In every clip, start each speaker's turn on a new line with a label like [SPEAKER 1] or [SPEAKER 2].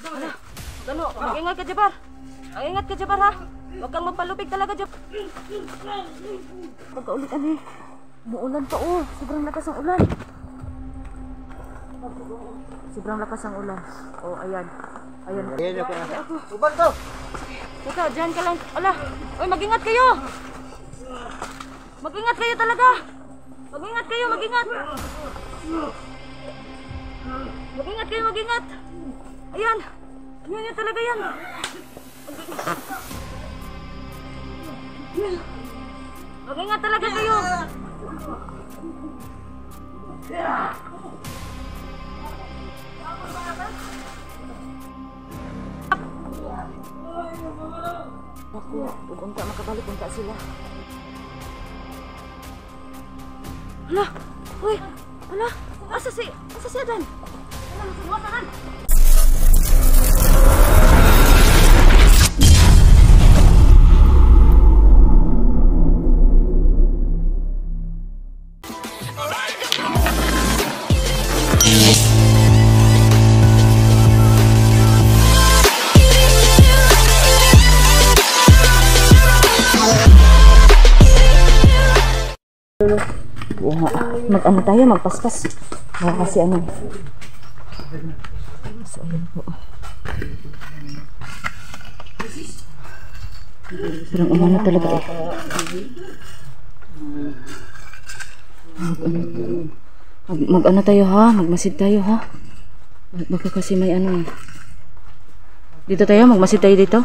[SPEAKER 1] Ano? Ano? Mag-ingat ka, Jabar. Mag-ingat ka, Jabar, ha? Huwag kang magpalupig talaga, Jabar. Pagkaulit, ano eh. Umuulan pa, oh. Sobrang lakas ang ulan. Sobrang lakas ang ulan. Oh, ayan. Ayan.
[SPEAKER 2] Ayan ako. Ubang to.
[SPEAKER 1] Teka, dyan ka lang. Ala. Uy, mag-ingat kayo. Mag-ingat kayo talaga. Mag-ingat kayo, mag-ingat. Mag-ingat kayo, mag-ingat. Ayan. Yan talaga yan. Mag-ingat talaga kayo. Ako, unta makabalik, unta sila. Hala! Uy! Hala! Asa si Adan? Hala, subukan Adan! Mag-ano tayo, magpaspas. Baka kasi ano. So, ayun po. Parang umano talaga eh. Mag-ano tayo ha, magmasid tayo ha. Baka kasi may ano. Dito tayo, magmasid tayo dito.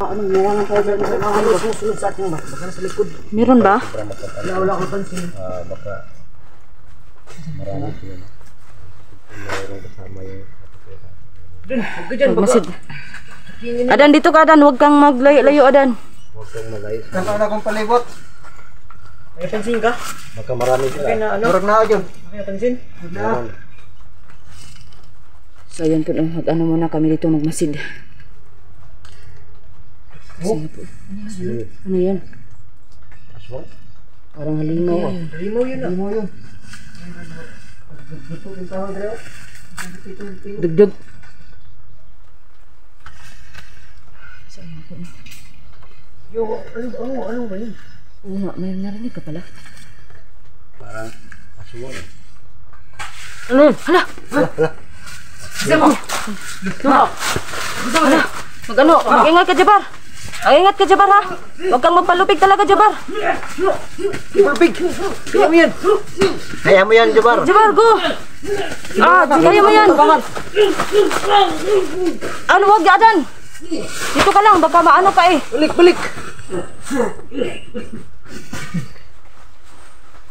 [SPEAKER 2] Anong nawangan tayo sa susunod sa ating baka sa likod.
[SPEAKER 1] Meron ba?
[SPEAKER 2] Wala ko pansin.
[SPEAKER 3] Baka marami sila. Mayroong kasama yung
[SPEAKER 1] Magmasid. Adan, dito ka Adan, huwag kang maglayo Adan.
[SPEAKER 3] huwag kang mag-ayos.
[SPEAKER 2] Nakaw na akong palibot. May pansin ka?
[SPEAKER 3] Baka marami sila.
[SPEAKER 2] Murag na ako dyan. May pansin?
[SPEAKER 3] Meron.
[SPEAKER 1] So ayan po, mag-ano muna kami dito, magmasid. Ano yan?
[SPEAKER 3] Aswang?
[SPEAKER 1] Parang halimaw.
[SPEAKER 2] Limaw yun. Limaw yun.
[SPEAKER 1] Dugdug. So ayan po.
[SPEAKER 2] Ano ba yun?
[SPEAKER 1] Oo nga, may narinig ka pala.
[SPEAKER 3] Parang aswang.
[SPEAKER 1] Ano yun? Hala!
[SPEAKER 2] Hala!
[SPEAKER 1] Hala! Mag-ano? Mag-ingat ka, Jabar! Mag-ingat ka, Jabar, ha? Huwag kang magpalupig talaga, Jabar!
[SPEAKER 2] Palupig! Kaya mo yan! Kaya mo yan, Jabar!
[SPEAKER 1] Jabar, go! Kaya mo yan! Ano, huwag Adan! Dito ka lang, baka maano ka eh!
[SPEAKER 2] Balik!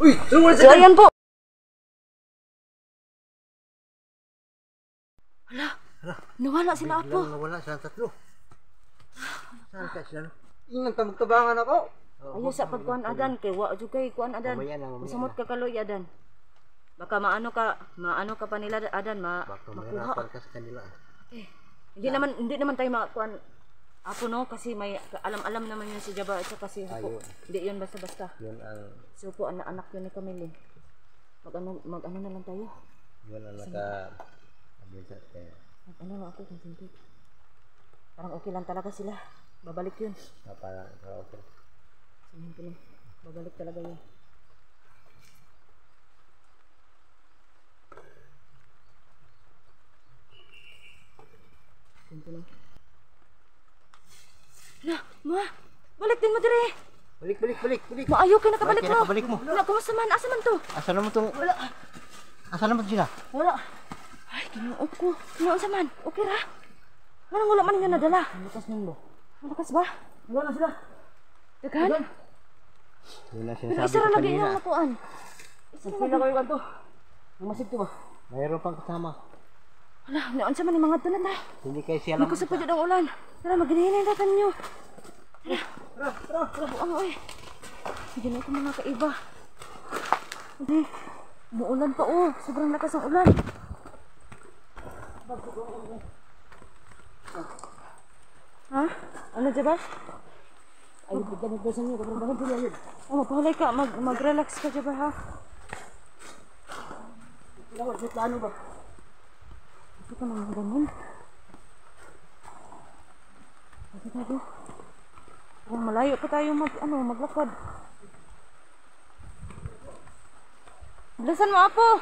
[SPEAKER 2] Uy!
[SPEAKER 1] So, ayan po! Hala! Nawala sila, Apo!
[SPEAKER 2] Nawala sila tatlo. Saan ka sila? Ingat ka magtabangan ako.
[SPEAKER 1] Ayaw sa pagkuhan Adan, kay wa juga kuhan Adan. Masamot ka kaloy Adan. Baka maano ka pa nila Adan,
[SPEAKER 3] Baka
[SPEAKER 1] makuha.
[SPEAKER 3] mahirapan ka sa kanila.
[SPEAKER 1] Hindi naman tayo makakuan Apo no, kasi may alam naman yun si Jabar at saka si Hupo. Hindi yun basta-basta.
[SPEAKER 3] Yun ang
[SPEAKER 1] Si Hupo, anak yun ni Camille. Mag-ano na lang tayo.
[SPEAKER 3] yun ang naka-abisat kaya.
[SPEAKER 1] Mag-ano lang ako, concentrate. Parang okay lang talaga sila. Babalik yun.
[SPEAKER 3] Parang okay.
[SPEAKER 1] Sabihin ko na, babalik talaga yun. Sabihin ko na. Hala, ma! Balik din mo dire!
[SPEAKER 3] Balik!
[SPEAKER 1] Maayo kayo nakabalik mo!
[SPEAKER 3] Nakabalik mo!
[SPEAKER 1] Wala, kumusta man? Asa man to?
[SPEAKER 3] Asa naman tong... Asa naman sila?
[SPEAKER 1] Wala. Ay, kinuot ko. Kinuot sa man. Okay ra? Wala man nga nadala.
[SPEAKER 2] Malakas nyo.
[SPEAKER 1] Malakas ba?
[SPEAKER 2] Wala na sila.
[SPEAKER 1] Daghan?
[SPEAKER 3] Yun ang
[SPEAKER 1] Pero
[SPEAKER 3] sinasabi
[SPEAKER 1] isa
[SPEAKER 3] ko
[SPEAKER 1] ra lagi
[SPEAKER 3] kanina.
[SPEAKER 1] yung nakuan.
[SPEAKER 2] Pila kayo kanto. Mamasig to ba?
[SPEAKER 3] Mayroon pang kasama.
[SPEAKER 1] Wala, naon sa man yung mga tunan na.
[SPEAKER 3] Hindi kayo siya lang.
[SPEAKER 1] Magkusap pa dyan ang ulan. Tara, maghinihinin natin nyo. Tara, buang oy. Sige na ito mga kaiba. Hindi, umuulan pa oh. Sobrang lakas ang ulan. Ha? Ano, Jabar?
[SPEAKER 2] Ay, pagdamagdasan nyo. Kapag sila yun.
[SPEAKER 1] Magpahulay ka. Mag-relax ka, Jabar, ha?
[SPEAKER 2] Kailangan sa plano ba?
[SPEAKER 1] Bakit ka naman ganun? Bakit tayo? Kung malayo pa tayo maglakad. Bilisan mo, Apo!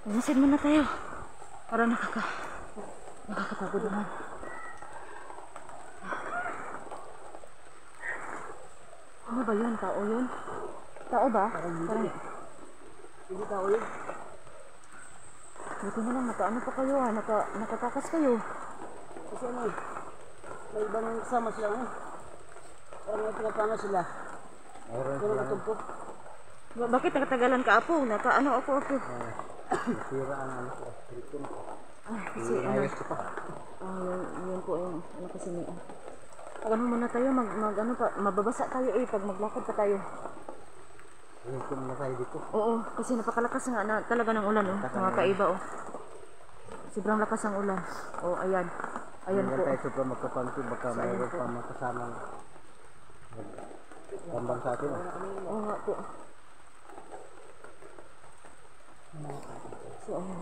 [SPEAKER 1] Bilisan muna tayo. Para nakakapagod naman. Ano ba yun? Tao yun? Tao ba? Parang
[SPEAKER 2] Hindi tao yun.
[SPEAKER 1] buti na lang, nakaano pa kayo nakatakas kayo.
[SPEAKER 2] Kasi ano, may ibang kasama sila ano. Parang may pinapano sila.
[SPEAKER 3] Mayroon
[SPEAKER 2] Pero
[SPEAKER 3] sila.
[SPEAKER 2] katugpo.
[SPEAKER 1] Bakit nakatagalan ka, Apo? Ako.
[SPEAKER 3] Nasira ang ano ko. Triton ko.
[SPEAKER 1] Kasi
[SPEAKER 3] Ayos ko pa.
[SPEAKER 1] yun po yung kasi niya. Pag muna tayo, mababasa tayo pag maglakad pa tayo.
[SPEAKER 3] Ayos ko muna tayo dito.
[SPEAKER 1] Oo, kasi napakalakas nga talaga ng ulan, mga kaiba, sobrang lakas ng ulan. Ayan
[SPEAKER 3] Hindi
[SPEAKER 1] po.
[SPEAKER 3] tayo sobrang magkapanti. Baka mayroon pa mga kasamang tambang sa atin.
[SPEAKER 1] Oo nga po. So, ayan.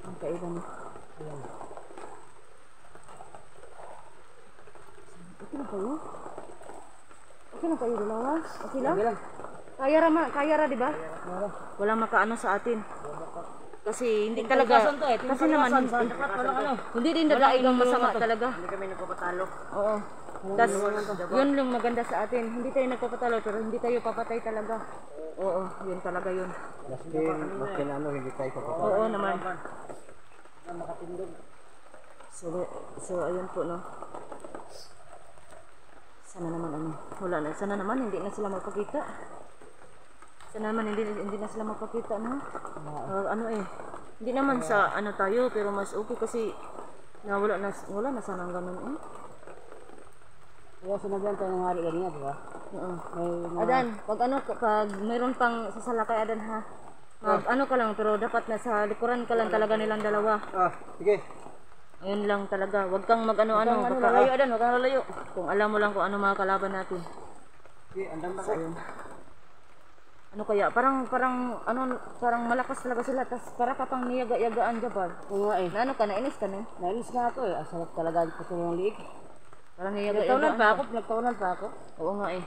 [SPEAKER 1] Ang kaiba niya. Okay na kayo? Okay na kayo dalawa? Okay lang?
[SPEAKER 2] Sige lang.
[SPEAKER 1] Kaya ra, di ba? Walang makaano sa atin. Kasi hindi talaga. Kasi naman hindi din dadaig ang masama talaga.
[SPEAKER 2] Hindi kami nagpapatalo.
[SPEAKER 1] Oo. Tas yun lang maganda sa atin. Hindi tayo nagpapatalo pero hindi tayo papatay talaga. Oo, yun talaga yun.
[SPEAKER 3] Maskin ano, hindi tayo kapatid.
[SPEAKER 1] Oo naman.
[SPEAKER 2] Makatindog.
[SPEAKER 1] So ayun po, no. Sana naman hindi na sila magpakita. Sana naman hindi na sila magpakita, no. Hindi naman sa tayo pero mas okay kasi wala na sanang ganun.
[SPEAKER 2] Kaya sinabihan tayo ng hari kanina, di ba?
[SPEAKER 1] Oo.
[SPEAKER 2] May
[SPEAKER 1] Adan, pag mayroon pang sasalakay, Adan, ha. Ka lang pero dapat nasa likuran ka lang talaga nilang dalawa.
[SPEAKER 3] Sige.
[SPEAKER 1] Ayun lang talaga. Huwag kang lalayo, Adan, huwag kang lalayo. Kung alam mo lang kung ano mga kalaban natin.
[SPEAKER 3] Sige, andang
[SPEAKER 1] So, ayun. Kaya parang malakas talaga sila tas para ka pang niyaga-yagaan Jabal.
[SPEAKER 2] Oo nga eh.
[SPEAKER 1] Nainis ka na?
[SPEAKER 2] Nainis nga ako eh. Asarap talaga ang patulong liig.
[SPEAKER 1] Parang
[SPEAKER 2] Nagtaunan
[SPEAKER 1] niyaga-yagaan
[SPEAKER 2] pa ako.
[SPEAKER 1] Oo nga eh.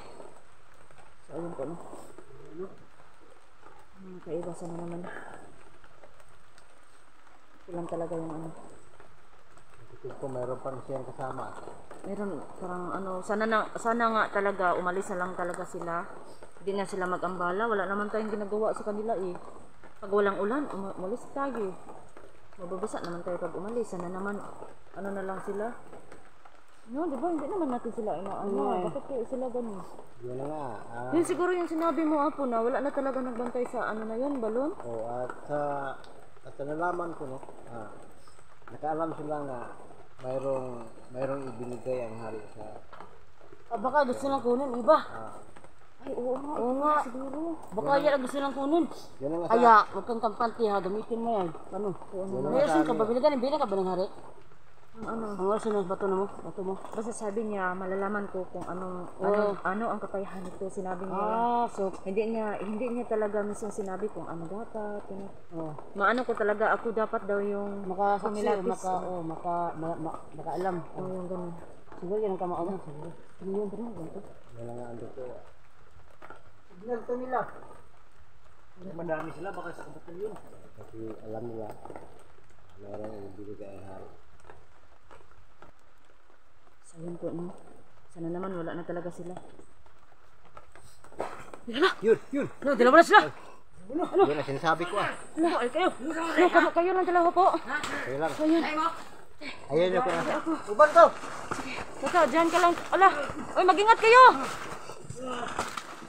[SPEAKER 1] So ayun po, no. Kaiba sana naman. Ilan talaga yung
[SPEAKER 3] Ito ko mayroon pang siyang kasama.
[SPEAKER 1] meron parang sana nga talaga umalis na lang talaga sila. Hindi na sila mag-ambala. Wala naman tayong ginagawa sa kanila eh. Pag walang ulan, umalis tayo. Mababasa naman tayo pag umalis. Sana naman, na lang sila. No, di ba? Hindi naman natin sila Bakit kaya sila ganun?
[SPEAKER 3] Yun na nga.
[SPEAKER 1] Yun siguro yung sinabi mo, Apo, na wala na talaga nagbantay sa na yun, balon.
[SPEAKER 3] At nalaman ko, no, nakaalam sila nga mayroong ibinigay ang hari sa
[SPEAKER 2] Baka gusto lang kunin, iba.
[SPEAKER 1] Ay, oo
[SPEAKER 2] nga.
[SPEAKER 1] Siguro.
[SPEAKER 2] Baka yan gusto lang kunin.
[SPEAKER 3] yun na nga
[SPEAKER 2] Kaya, huwag kang kampante ha, gamitin mo yan. Ano? May asin ka ba? Binigyan ka ba ng hari? Ang oras na bato mo?
[SPEAKER 1] Basta sabi niya, malalaman ko kung ano ang kakayahan nito. Sinabi niya.
[SPEAKER 2] So,
[SPEAKER 1] Hindi niya talaga mismo sinabi kung ano dapat. Maano ko talaga, ako dapat daw yung
[SPEAKER 2] makasaksi,
[SPEAKER 1] kumilapis.
[SPEAKER 2] makaalam.
[SPEAKER 1] Yung ganun.
[SPEAKER 2] Siguro yan ang kamao mo. Siguro.
[SPEAKER 1] Yun ganito.
[SPEAKER 3] yun na nga ang dito.
[SPEAKER 2] Ginagto nila. Madami sila, baka sa bato yun.
[SPEAKER 3] Kasi alam nila mayroong ibinigay ang hari.
[SPEAKER 1] So yun po, no? Sana naman wala na talaga sila.
[SPEAKER 3] Yun!
[SPEAKER 2] No, dalawa na sila.
[SPEAKER 3] Yun na sinasabi ko
[SPEAKER 2] Ay, kayo.
[SPEAKER 1] Kayo lang dalawa po.
[SPEAKER 3] Kaya lang.
[SPEAKER 1] Ayun.
[SPEAKER 3] Ayun yung kuna.
[SPEAKER 2] Uban to.
[SPEAKER 1] Teka, dyan ka lang. Ala! Uy, mag-ingat kayo!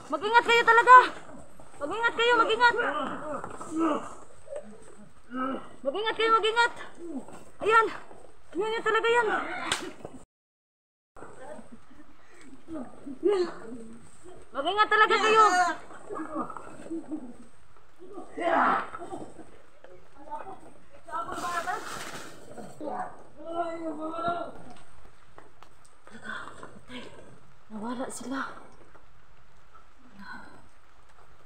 [SPEAKER 1] Mag-ingat kayo talaga! Mag-ingat kayo, mag-ingat! Mag-ingat kayo, mag-ingat! Ayan! Yan talaga yan! Mag-ingat talaga kayo! Nawala sila.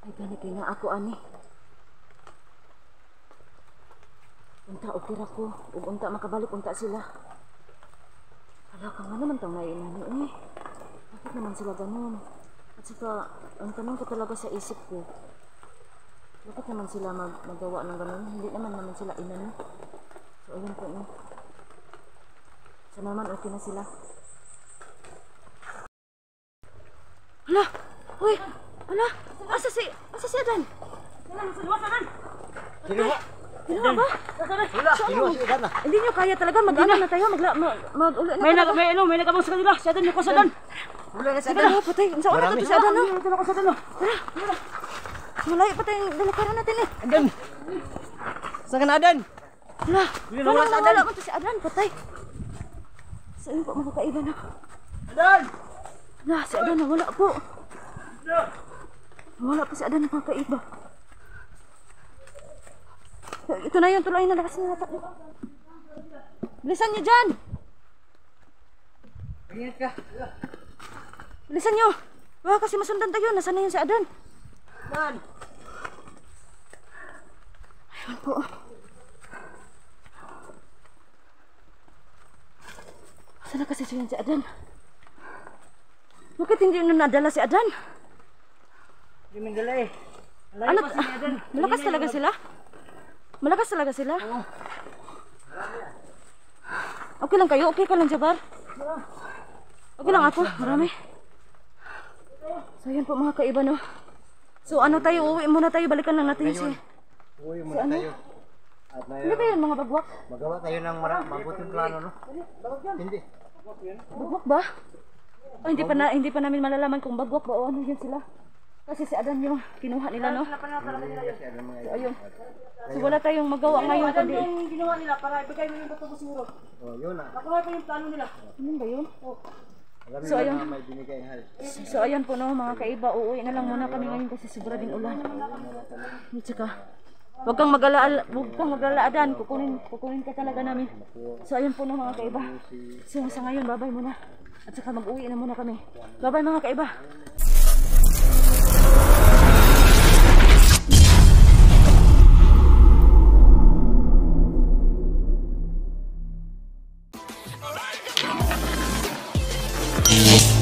[SPEAKER 1] Ay, gani kay na ako, ani. Unta, ukira ko. Ug unta, makabalik, unta sila. Hala ka nga naman tong naiinani, eh. Bakit naman sila ganun? At saka, ang tanong ko talaga sa isip ko, bakit naman sila magawa ng ganun? Hindi naman sila inano. So, ayun po, eh. So, naman, okay na sila. Hala! Uy! Hala! Asa si Adan?
[SPEAKER 3] Kinuha.
[SPEAKER 1] Kinuha ba?
[SPEAKER 3] Wala, kinuha si Adan na.
[SPEAKER 1] Hindi nyo kaya talaga mag-ano na tayo, mag-uli na tayo.
[SPEAKER 2] May nagabang sa kanila. Si Adan, yung ko sa Adan.
[SPEAKER 3] Wala na si
[SPEAKER 1] Sige
[SPEAKER 3] Adan.
[SPEAKER 1] na, patay. Saan na ito si Adan, no?
[SPEAKER 2] Ito na ko sa Adan, no?
[SPEAKER 1] Tara! Malayo pa tayong dalakaran natin, eh.
[SPEAKER 3] Adan. Saan ka na, Adan?
[SPEAKER 1] Hala!
[SPEAKER 3] Wala si Adan.
[SPEAKER 1] Wala mo to si Adan, patay. Saan po makakaiba na?
[SPEAKER 3] Adan!
[SPEAKER 1] Hala, si Adan na wala po. Wala po si Adan na makakaiba. Ito na yun, tuloy na lakas na natak. Bilisan nyo dyan!
[SPEAKER 3] Ingat ka.
[SPEAKER 1] Bilisan nyo! Wah, kasi masundan tayo. Nasaan na yun si Adan?
[SPEAKER 3] Adan!
[SPEAKER 1] Ayun po. Saan na kasi siya si Adan? Bakit hindi nyo nadala si Adan?
[SPEAKER 2] Hindi man dala eh.
[SPEAKER 1] Ano? Malakas talaga sila? Malakas talaga sila? Okay lang kayo? Okay ka lang, Jabar? Okay lang ako? Marami. So, yan po mga kaiba, no? So, ano tayo? Uwi muna tayo. Balikan lang natin si...
[SPEAKER 3] Uwi muna tayo. At na
[SPEAKER 1] Hindi ba yun, mga bagwak?
[SPEAKER 3] magawa tayo ng mabuting plano, no? Hindi.
[SPEAKER 1] Bagwak ba? Oh, hindi pa namin malalaman kung bagwak ba o ano yun sila. Kasi si Adan yung kinuha nila, no? So, ayun. So, wala tayong magawa ngayon kundi...
[SPEAKER 2] Yung ginawa nila para ibigay mo yung bato ko siguro.
[SPEAKER 3] Oh, yun na.
[SPEAKER 2] Nakuha pa yung plano nila.
[SPEAKER 1] Ano ba yun?
[SPEAKER 3] Alam
[SPEAKER 1] So,
[SPEAKER 3] nila
[SPEAKER 1] ayun.
[SPEAKER 3] na may binigay ng halis.
[SPEAKER 1] So, ayan po, no, mga kaiba. Uuwi na lang muna kami ngayon kasi sobra din ulan. At saka, huwag kang mag-alala, Adan. Kukunin ka talaga namin. So, ayan po, no, mga kaiba. So, sa ngayon, babay muna. At saka mag-uwi na muna kami. Babay, mga kaiba.
[SPEAKER 4] Alright.